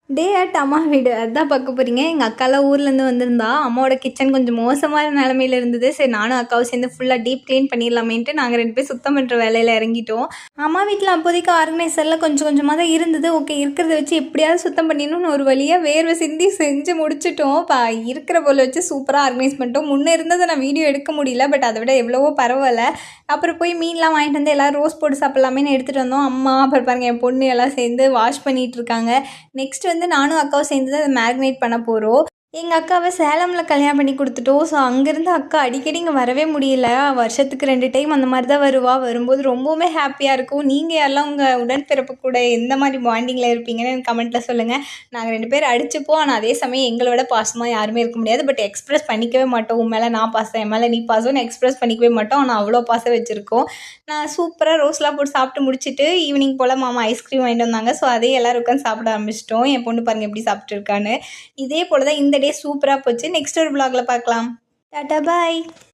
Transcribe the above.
டே at அம்மா வீடு அதுதான் பார்க்க போகிறீங்க. எங்கள் அக்காலாம் ஊர்லேருந்து வந்திருந்தா. அம்மாவோட கிச்சன் கொஞ்சம் மோசமான நிலமையில இருந்தது. சரி நானும் அக்காவும் சேர்ந்து ஃபுல்லாக டீப் க்ளீன் பண்ணிடலாமேன்ட்டு நாங்கள் 2 பேரும் சுத்தம் பண்ணுற வேலையில் இறங்கிட்டோம். அம்மா வீட்டில் அப்போதைக்கு ஆர்கனைசரில் கொஞ்சம் கொஞ்சமாக தான் இருந்தது. ஓகே இருக்கிறத வச்சு எப்படியாவது சுத்தம் பண்ணிடணும்னு ஒரு வழியாக வேர்வை சிந்தி செஞ்சு முடிச்சிட்டோம். இருக்கிற பொருளை வச்சு சூப்பராக ஆர்கனைஸ் பண்ணிட்டோம். முன்னே இருந்ததை நான் வீடியோ எடுக்க முடியல, பட் அதை விட எவ்வளவோ பரவாயில்ல. அப்புறம் போய் மீன்லாம் வாங்கிட்டு வந்து எல்லோரும் ரோஸ் போட்டு சாப்பிட்லாமேன்னு எடுத்துகிட்டு வந்தோம். அம்மா அப்புறம் பாருங்கள் என் பொண்ணு எல்லாம் சேர்ந்து வாஷ் பண்ணிகிட்டு இருக்காங்க. நெக்ஸ்ட் வந்து நானும் அக்காவும் சேர்ந்து தான் அதை மேரினேட் பண்ண போகிறோம். எங்கள் அக்காவை சேலமில் கல்யாணம் பண்ணி கொடுத்துட்டோம். ஸோ அங்கேருந்து அக்கா அடிக்கடி இங்கே வரவே முடியல. வருஷத்துக்கு 2 டைம் அந்த மாதிரி தான் வரும்போது ரொம்பவுமே ஹாப்பியாக இருக்கும். நீங்கள் எல்லாம் உங்கள் உடன்பிறப்பு கூட எந்த மாதிரி பாண்டிங்கில் இருப்பீங்கன்னு எனக்கு கமெண்ட்டில் சொல்லுங்கள். நாங்கள் 2 பேர் அடிச்சுப்போம், ஆனால் அதே சமயம் எங்களோட பாசமாக யாருமே இருக்க முடியாது. பட் எக்ஸ்ப்ரெஸ் பண்ணிக்கவே மாட்டோம். உன் மேலே நான் பாசம், என் மேலே நீ பாசம்னு எக்ஸ்ப்ரெஸ் பண்ணிக்கவே மாட்டோம். ஆனால் அவ்வளோ பாசம் வச்சுருக்கோம். நான் சூப்பராக ரோஸ்லாம் போட்டு சாப்பிட்டு முடிச்சுட்டு ஈவினிங் போல் மாமா ஐஸ்கிரீம் வாங்கிட்டு வந்தாங்க. ஸோ அதே எல்லோரும் உட்காந்து சாப்பிட ஆரம்பிச்சிட்டோம். என் பொண்ணு பாருங்கள் எப்படி சாப்பிட்ருக்கான்னு. இதே போல் தான் இந்த டே சூப்பராக போச்சு. நெக்ஸ்ட் ஒரு vlogல பார்க்கலாம். டாட்டா பாய்.